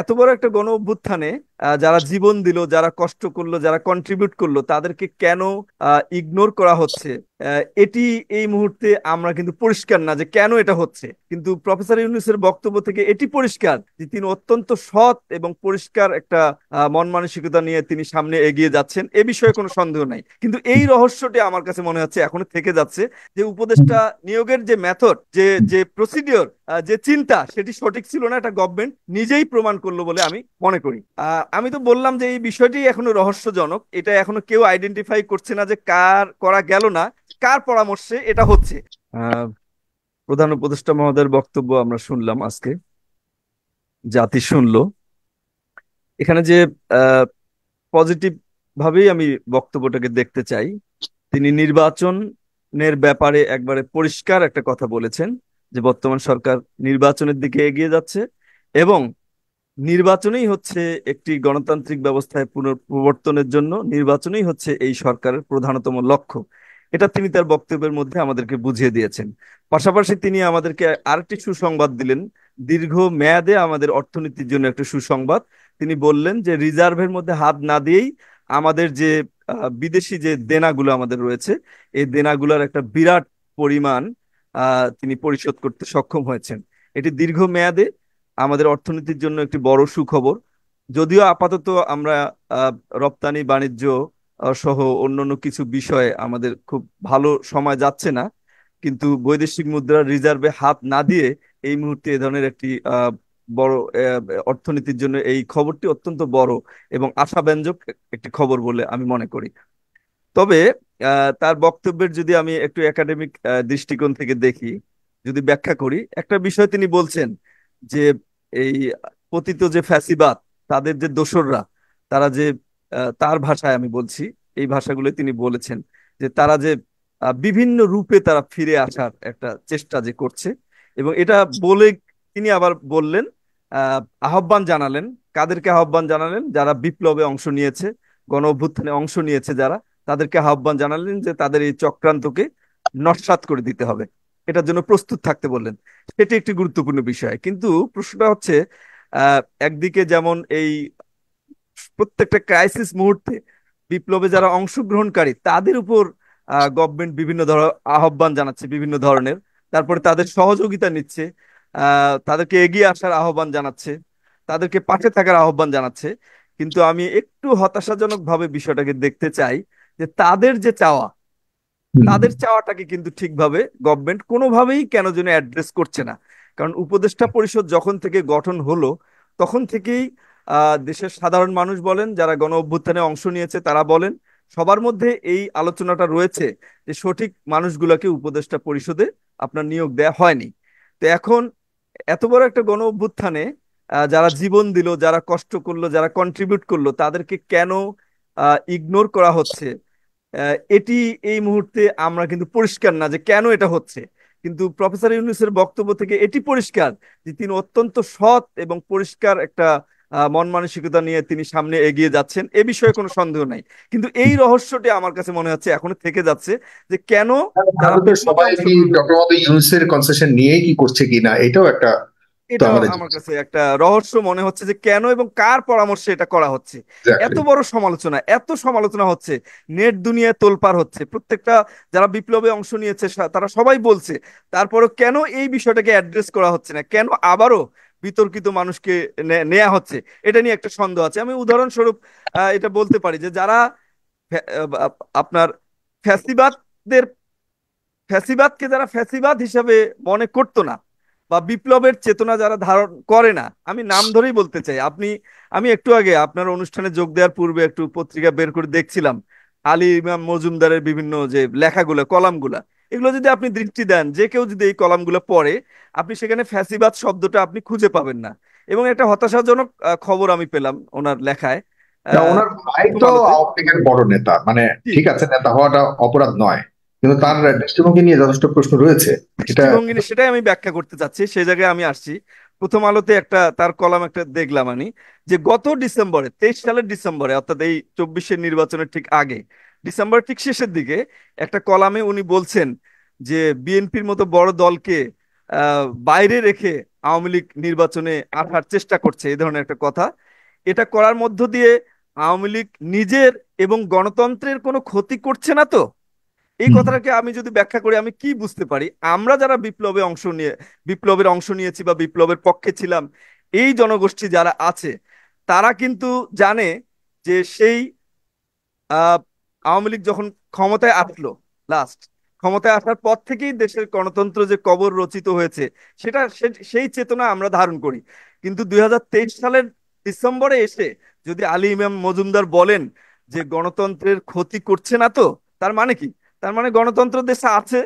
এত বড় একটা গণ অভ্যুত্থানে যারা জীবন দিল, যারা কষ্ট করলো, যারা কন্ট্রিবিউট করলো, তাদেরকে কেন ইগনোর করা হচ্ছে? এটি এই মুহূর্তে আমরা কিন্তু পরিষ্কার না যে কেন এটা হচ্ছে, কিন্তু প্রফেসর ইউনূসের বক্তব্য থেকে এটি পরিষ্কার যে তিনি অত্যন্ত সৎ এবং পরিষ্কার একটা মন মানসিকতা নিয়ে তিনি সামনে এগিয়ে যাচ্ছেন, এ বিষয়ে কোনো সন্দেহ নাই। কিন্তু এই রহস্যটি আমার কাছে মনে হচ্ছে এখনো থেকে যাচ্ছে, যে উপদেষ্টা নিয়োগের যে মেথড, যে যে প্রসিডিওর, যে চিন্তা, সেটি সঠিক ছিল না, এটা গভর্নমেন্ট নিজেই প্রমাণ করলো বলে আমি মনে করি। আমি তো বললাম যে এই বিষয়টি এখনো রহস্যজনক, এটা এখনো কেউ আইডেন্টিফাই করছে না যে কার করা গেল না, কার পরামর্শে এটা হচ্ছে। আহ প্রধান উপদেষ্টা মহোদয়ের বক্তব্য আমরা শুনলাম আজকে, জাতি শুনলো। এখানে যে পজিটিভ ভাবেই আমি বক্তব্যটাকে দেখতে চাই। তিনি নির্বাচনের ব্যাপারে একবারে পরিষ্কার একটা কথা বলেছেন, যে বর্তমান সরকার নির্বাচনের দিকে এগিয়ে যাচ্ছে এবং নির্বাচনই হচ্ছে একটি গণতান্ত্রিক ব্যবস্থায় পুনঃপ্রবর্তনের জন্য নির্বাচনই হচ্ছে এই সরকারের প্রধানতম লক্ষ্য। এটা তিনি তার বক্তব্যের মধ্যে আমাদেরকে বুঝিয়ে দিয়েছেন। পাশাপাশি তিনি আমাদেরকে আরেকটি সুসংবাদ দিলেন, দীর্ঘ মেয়াদে আমাদের অর্থনীতির জন্য একটা সুসংবাদ। তিনি বললেন যে রিজার্ভের মধ্যে হাত না দিয়েই আমাদের যে বিদেশি যে দেনাগুলো আমাদের রয়েছে, এই দেনাগুলোর একটা বিরাট পরিমাণ তিনি পরিশোধ করতে সক্ষম হয়েছেন। এটি দীর্ঘ মেয়াদে আমাদের অর্থনীতির জন্য একটি বড় সুখবর। যদিও আপাতত আমরা আহ, রপ্তানি বাণিজ্য সহ অন্যান্য কিছু বিষয়ে আমাদের খুব ভালো সময় যাচ্ছে না, কিন্তু বৈদেশিক মুদ্রার রিজার্ভে হাত না দিয়ে এই মুহূর্তে এ ধরনের একটি বড় অর্থনীতির জন্য এই খবরটি অত্যন্ত বড় এবং আশাব্যঞ্জক একটি খবর বলে আমি মনে করি। তবে তার বক্তব্যের যদি আমি একটু একাডেমিক দৃষ্টিকোণ থেকে দেখি, যদি ব্যাখ্যা করি, একটা বিষয় তিনি বলছেন যে এই পতিত যে ফ্যাসিবাদ, তাদের যে দোসররা, তারা যে তার ভাষায় আমি বলছি, এই ভাষাগুলো তিনি বলেছেন যে তারা যে বিভিন্ন রূপে তারা ফিরে আসার একটা চেষ্টা যে করছে। এবং এটা বলে তিনি আবার বললেন, আহ আহ্বান জানালেন। কাদেরকে আহ্বান জানালেন? যারা বিপ্লবে অংশ নিয়েছে, গণ অভ্যুত্থানে অংশ নিয়েছে যারা, তাদেরকে আহ্বান জানালেন যে তাদের এই চক্রান্তকে নস্যাৎ করে দিতে হবে, এটার জন্য প্রস্তুত থাকতে বললেন। সেটি একটি গুরুত্বপূর্ণ বিষয়, কিন্তু প্রশ্নটা হচ্ছে একদিকে যেমন এই প্রত্যেকটা ক্রাইসিস মুহূর্তে বিপ্লবে যারা অংশগ্রহণকারী তাদের উপর গভর্নমেন্ট বিভিন্ন আহ্বান জানাচ্ছে বিভিন্ন ধরনের, তারপরে তাদের সহযোগিতা নিচ্ছে, তাদেরকে এগিয়ে আসার আহ্বান জানাচ্ছে, তাদেরকে পাশে থাকার আহ্বান জানাচ্ছে। কিন্তু আমি একটু হতাশাজনক ভাবে বিষয়টাকে দেখতে চাই, যে তাদের যে চাওয়া, হুম। তাদের চাওয়াটাকে কিন্তু ঠিকভাবে গভর্নমেন্ট কোনোভাবেই কেন যেন অ্যাড্রেস করছে না। কারণ উপদেষ্টা পরিষদ যখন থেকে গঠন হলো, তখন থেকেই দেশের সাধারণ মানুষ বলেন, যারা গণ অভ্যুত্থানে অংশ নিয়েছে তারা বলেন, সবার মধ্যে এই আলোচনাটা রয়েছে যে সঠিক মানুষগুলোকে উপদেষ্টা পরিষদে আপনার নিয়োগ দেয়া হয়নি। তো এখন এত বড় একটা গণ অভ্যুত্থানে যারা জীবন দিল, যারা কষ্ট করলো, যারা কন্ট্রিবিউট করলো, তাদেরকে কেন ইগনোর করা হচ্ছে? এটি এই মুহূর্তে আমরা কিন্তু পরিষ্কার না যে কেন এটা হচ্ছে, কিন্তু প্রফেসর ইউনূসের বক্তব্য থেকে এটি পরিষ্কার যে তিনি অত্যন্ত সৎ এবং পরিষ্কার একটা মন মানসিকতা নিয়ে তিনি সামনে এগিয়ে যাচ্ছেন, এ বিষয়ে কোনো সন্দেহ নাই। কিন্তু এই রহস্যটি আমার কাছে মনে হচ্ছে এখনো থেকে যাচ্ছে, যে কেন যারা ভারতের বিপ্লবে সবাই কি অংশগ্রহণ। ডক্টর মোহাম্মদ ইউনূসের কনসেশন নিয়েই কি করছে কিনা, এটাও একটা তো এটাও আমাদের আমার জিজ্ঞেস। কাছে একটা রহস্য মনে হচ্ছে, যে কেন এবং কার পরামর্শে এটা করা হচ্ছে। এত এক্স্যাক্টলি। বড় সমালোচনা, এত সমালোচনা হচ্ছে, নেট দুনিয়ায় তোলপাড় হচ্ছে, প্রত্যেকটা যারা বিপ্লবে অংশ নিয়েছে তারা সবাই বলছে, তারপরও কেন এই বিষয়টাকে অ্যাড্রেস করা হচ্ছে না, কেন আবারও বিতর্কিত মানুষকে নেওয়া হচ্ছে, এটা নিয়ে একটা সন্দেহ আছে। আমি উদাহরণস্বরূপ এটা বলতে পারি যে যারা আপনার ফ্যাসিবাদদের ফ্যাসিবাদকে যারা ফ্যাসিবাদ হিসাবে মনে করতো না, বা বিপ্লবের চেতনা যারা ধারণ করে না, আমি নাম ধরেই বলতে চাই। আমি একটু আগে আপনার অনুষ্ঠানে যোগ দেওয়ার পূর্বে একটু পত্রিকা বের করে দেখছিলাম আলী ইমাম মজুমদারের বিভিন্ন যে লেখাগুলো, কলামগুলা, এগুলো যদি আপনি দৃষ্টি দেন, যে কেউ যদি এই কলামগুলো পড়ে, আপনি সেখানে ফ্যাসিবাদ শব্দটা আপনি খুঁজে পাবেন না। এবং একটা হতাশাজনক খবর আমি পেলাম ওনার লেখায়, না, ওনার ভাই প্রথম তো আলোতে। আওয়ামী লীগের বড় নেতা, মানে জি, ঠিক আছে, নেতা হওয়াটা অপরাধ নয়, কিন্তু জি। তার দৃষ্টিভঙ্গি নিয়ে যথেষ্ট প্রশ্ন রয়েছে। এটা দৃষ্টিভঙ্গি নিয়ে সেটাই আমি ব্যাখ্যা করতে চাচ্ছি, সেই জায়গায় আমি আসছি। প্রথম আলোতে একটা তার কলাম একটা দেখলাম আমি, যে গত ডিসেম্বরে, 23 সালের ডিসেম্বরে, অর্থাৎ এই 24-এর নির্বাচনের ঠিক আগে, ডিসেম্বর ঠিক শেষের দিকে একটা কলামে উনি বলছেন যে বিএনপির মতো বড় দলকে বাইরে রেখে আওয়ামী লীগ নির্বাচনে আসার চেষ্টা করছে, এই ধরনের একটা কথা। এটা করার মধ্য দিয়ে আওয়ামী লীগ নিজের এবং গণতন্ত্রের কোনো ক্ষতি করছে না তো? এই হুম। কথাটাকে আমি যদি ব্যাখ্যা করি, আমি কি বুঝতে পারি, আমরা যারা বিপ্লবের অংশ নিয়েছি বা বিপ্লবের পক্ষে ছিলাম, এই জনগোষ্ঠী যারা আছে, তারা কিন্তু জানে যে সেই আহ আওয়ামী লীগ যখন ক্ষমতায় আসলো, লাস্ট ক্ষমতায় আসার পর থেকেই দেশের গণতন্ত্র যে কবর রচিত হয়েছে, সেই চেতনা আমরা ধারণ করি। কিন্তু 2023 সালের ডিসেম্বরে এসে যদি আলী ইমাম মজুমদার বলেন যে গণতন্ত্রের ক্ষতি করছে না তো, তার মানে কি? তার মানে গণতন্ত্র দেশে আছে,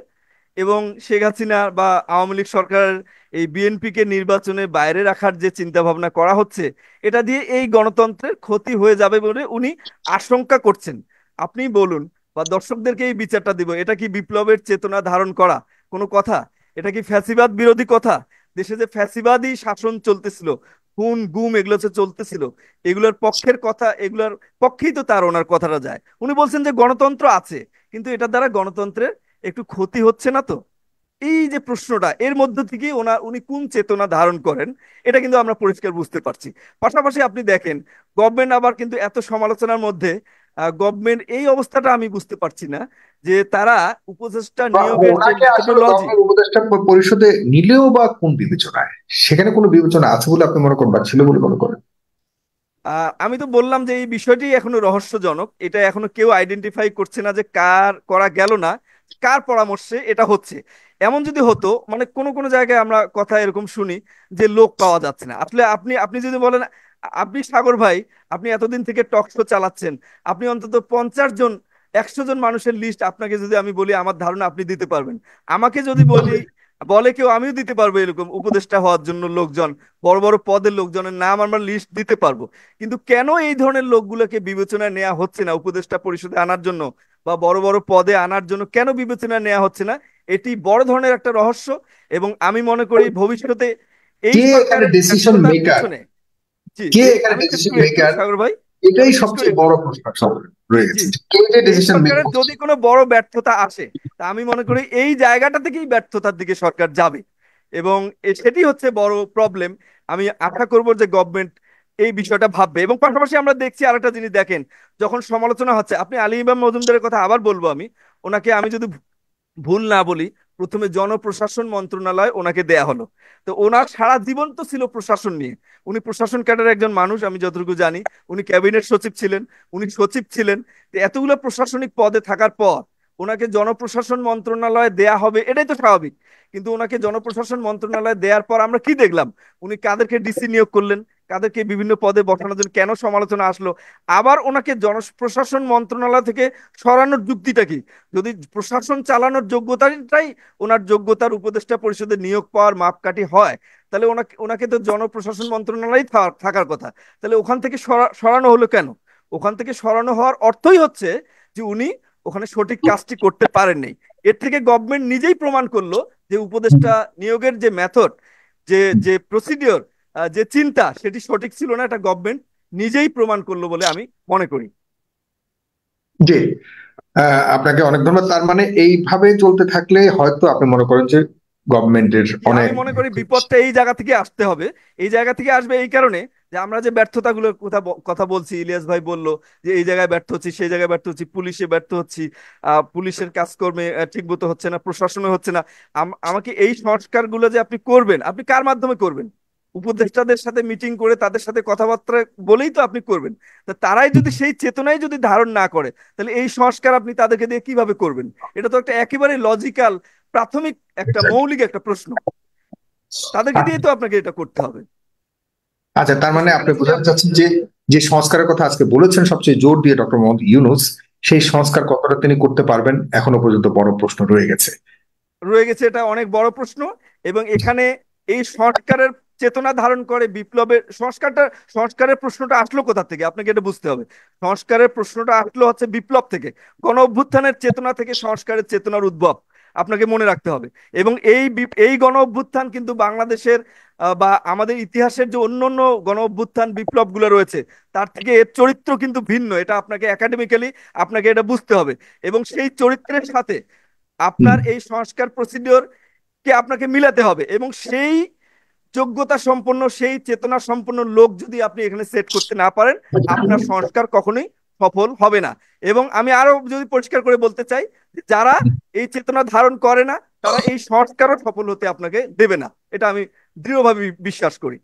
এবং শেখ হাসিনা বা আওয়ামী লীগ সরকারের এই বিএনপি কে নির্বাচনে বাইরে রাখার যে চিন্তা ভাবনা করা হচ্ছে, এটা দিয়ে এই গণতন্ত্রের ক্ষতি হয়ে যাবে বলে উনি আশঙ্কা করছেন। আপনি বলুন, বা দর্শকদেরকে এই বিচারটা দিব, এটা কি বিপ্লবের চেতনা ধারণ করা কোনো কথা? এটা কি ফ্যাসিবাদ বিরোধী কথা? দেশে যে ফ্যাসিবাদী শাসন চলতেছিল, খুন গুম এগুলো যে চলতেছিল, এগুলোর পক্ষের কথা, এগুলোর পক্ষেই তো তার ওনার কথাটা যায়। উনি বলছেন যে গণতন্ত্র আছে, কিন্তু এটা দ্বারা গণতন্ত্রের একটু ক্ষতি হচ্ছে না তো? এই যে প্রশ্নটা, এর মধ্য থেকে উনি কোন চেতনা ধারণ করেন, এটা কিন্তু আমরা পরিষ্কার বুঝতে পারছি। পাশাপাশি আপনি দেখেন, গভর্নমেন্ট আবার কিন্তু এত সমালোচনার মধ্যে, গভর্নমেন্ট এই অবস্থাটা আমি বুঝতে পারছি না যে তারা উপদেষ্টা বা নিয়োগের যে ওনাকে আসলে মেথোডোলজি। গভর্নমেন্ট উপদেষ্টা পরিষদে নিলেও বা কোন বিবেচনায়, সেখানে কোনো বিবেচনা আছে বলে আপনি মনে করেন বা ছিল বলে মনে করেন? আমি তো বললাম যে এই বিষয়টি এখনো রহস্যজনক, এটা এখনো কেউ আইডেন্টিফাই করছে না যে কার করা গেল না, কার পরামর্শে এটা হচ্ছে। এমন যদি হতো, মানে কোন কোন জায়গায় আমরা কথা এরকম শুনি যে লোক পাওয়া যাচ্ছে না। আসলে আপনি আপনি যদি বলেন, আপনি সাগর ভাই, আপনি এতদিন থেকে টক শো চালাচ্ছেন, আপনি অন্তত 50 জন 100 জন মানুষের লিস্ট আপনাকে যদি আমি বলি, আমার ধারণা আপনি দিতে পারবেন। আমাকে যদি বলি, বলে কেউ, আমিও দিতে পারবো এরকম উপদেষ্টা হওয়ার জন্য লোকজন, বড় বড় পদের লোকজনের নাম আমরা লিস্ট দিতে পারবো। কিন্তু কেন এই ধরনের লোকগুলোকে বিবেচনায় নেওয়া হচ্ছে না উপদেষ্টা পরিষদে আনার জন্য বা বড় বড় পদে আনার জন্য, কেন বিবেচনায় নেওয়া হচ্ছে না? এটি বড় ধরনের একটা রহস্য। এবং আমি মনে করি ভবিষ্যতে এই কে এখানে সরকারের ডিসিশন ব্যর্থতার মেকার? পিছনে, জি কে এই এখানে আমি শেষ ডিসিশন করি একটু মেকার? সাগর ভাই, এটাই আমি শেষ করি সবচেয়ে একটু। বড় প্রশ্ন সব জি রয়ে জি, গেছে, যে কে যে এই ডিসিশন মেক সরকারের করছে। যদি কোনো বড় ব্যর্থতা আসে, তা আমি মনে করি এই জায়গাটা থেকেই ব্যর্থতার দিকে সরকার যাবে, এবং সেটি হচ্ছে বড় প্রবলেম। আমি আশা করব যে গভর্নমেন্ট এই বিষয়টা ভাববে। এবং পাশাপাশি আমরা দেখছি আরেকটা জিনিস দেখেন, যখন সমালোচনা হচ্ছে, আপনি আলী ইমাম মজুমদারের কথা আবার বলবো আমি, ওনাকে আমি যদি ভুল না বলি, প্রথমে জনপ্রশাসন মন্ত্রণালয় ওনাকে দেয়া হলো। তো ওনার সারা জীবন তো ছিল প্রশাসন নিয়ে, উনি প্রশাসন ক্যাডারের একজন মানুষ আমি যতটুকু জানি। উনি ক্যাবিনেট সচিব ছিলেন, উনি সচিব ছিলেন। তো এতগুলো প্রশাসনিক পদে থাকার পর ওনাকে জনপ্রশাসন মন্ত্রণালয়ে দেয়া হবে, এটাই তো স্বাভাবিক। কিন্তু ওনাকে জনপ্রশাসন মন্ত্রণালয়ে দেওয়ার পর আমরা কি দেখলাম? উনি কাদেরকে ডিসি নিয়োগ করলেন, কাদেরকে বিভিন্ন পদে বসানোর জন্য, কেন সমালোচনা আসলো? আবার ওনাকে জনপ্রশাসন মন্ত্রণালয় থেকে সরানোর যুক্তিটা কি? যদি প্রশাসন চালানোর যোগ্যতাটাই ওনার যোগ্যতার উপদেষ্টা পরিষদে নিয়োগ পাওয়ার মাপকাঠি হয়, তাহলে ওনাকে ওনাকে তো জনপ্রশাসন মন্ত্রণালয় থাকার কথা। তাহলে ওখান থেকে সরানো হলো কেন? ওখান থেকে সরানো হওয়ার অর্থই হচ্ছে যে উনি ওখানে সঠিক কাজটি করতে পারেননি। এর থেকে গভর্নমেন্ট নিজেই প্রমাণ করলো যে উপদেষ্টা নিয়োগের যে মেথড, যে যে প্রসিডিওর, যে চিন্তা, সেটি সঠিক ছিল না। এটা গভর্নমেন্ট নিজেই প্রমাণ করলো বলে আমি মনে করি। জি। আপনাকে অনেক ধন্যবাদ। তার মানে এইভাবে চলতে থাকলে হয়তো আপনি মনে করেন যে গভর্নমেন্টের জি, আমি অনেক। মনে করি বিপদটা এই জায়গা থেকে আসতে হবে। এই জায়গা থেকে আসবে এই কারণে যে আমরা যে ব্যর্থতাগুলোর কথা বলছি, ইলিয়াস ভাই বলল যে এই জায়গায় ব্যর্থ হচ্ছি, সেই জায়গায় ব্যর্থ হচ্ছি, পুলিশে ব্যর্থ হচ্ছি, পুলিশের কাজকর্মে ঠিক মতো হচ্ছে না, প্রশাসনে হচ্ছে না। আমাকে এই সংস্কারগুলো যে আপনি করবেন, আপনি কার মাধ্যমে করবেন? উপদেষ্টাদের সাথে মিটিং করে তাদের সাথে কথাবার্তা বলেই তো আপনি করবেন। তা তারাই যদি সেই চেতনাই যদি ধারণ না করে, তাহলে এই সংস্কার আপনি তাদেরকে দিয়ে কিভাবে করবেন? এটা তো একটা একেবারে লজিক্যাল, প্রাথমিক, একটা মৌলিক একটা প্রশ্ন। তাদেরকে দিয়ে তো আপনাকে এটা করতে হবে। আচ্ছা, তার তো মানে আপনি সেখানে যদি বোঝাতে আপনি, চাচ্ছেন যে যে সংস্কারের কথা আজকে বলেছেন সবচেয়ে জোর দিয়ে ডক্টর মোহাম্মদ ইউনূস, সেই জি, সংস্কার কতটা তিনি করতে পারবেন এখনো পর্যন্ত বড় প্রশ্ন রয়ে গেছে। রয়ে গেছে, এটা অনেক বড় প্রশ্ন। এবং এখানে এই সংস্কারের চেতনা ধারণ করে বিপ্লবের সংস্কারের প্রশ্নটা আসলো কোথা থেকে, আপনাকে এটা বুঝতে হবে। সংস্কারের প্রশ্নটা আসলো হচ্ছে বিপ্লব থেকে, গণ অভ্যুত্থানের চেতনা থেকে সংস্কারের চেতনার উদ্ভব, আপনাকে মনে রাখতে হবে। এবং এই গণ অভ্যুত্থান কিন্তু বাংলাদেশের বা আমাদের ইতিহাসের যে অন্য অন্য গণ অভ্যুত্থান বিপ্লবগুলো রয়েছে, তার থেকে এর চরিত্র কিন্তু ভিন্ন। এটা আপনাকে একাডেমিক্যালি আপনাকে এটা বুঝতে হবে। এবং সেই চরিত্রের সাথে হুম। আপনার এই সংস্কার প্রসিডিওর কে আপনাকে মিলাতে হবে। এবং সেই যোগ্যতা সম্পন্ন, সেই চেতনা সম্পন্ন লোক যদি আপনি এখানে সেট করতে না পারেন, আপনার সংস্কার কখনোই সফল হবে না। এবং আমি আরো যদি পরিষ্কার করে বলতে চাই, যারা এই চেতনা ধারণ করে না, তারা এই সংস্কারও সফল হতে আপনাকে দেবে না। এটা আমি দৃঢ়ভাবে বিশ্বাস করি।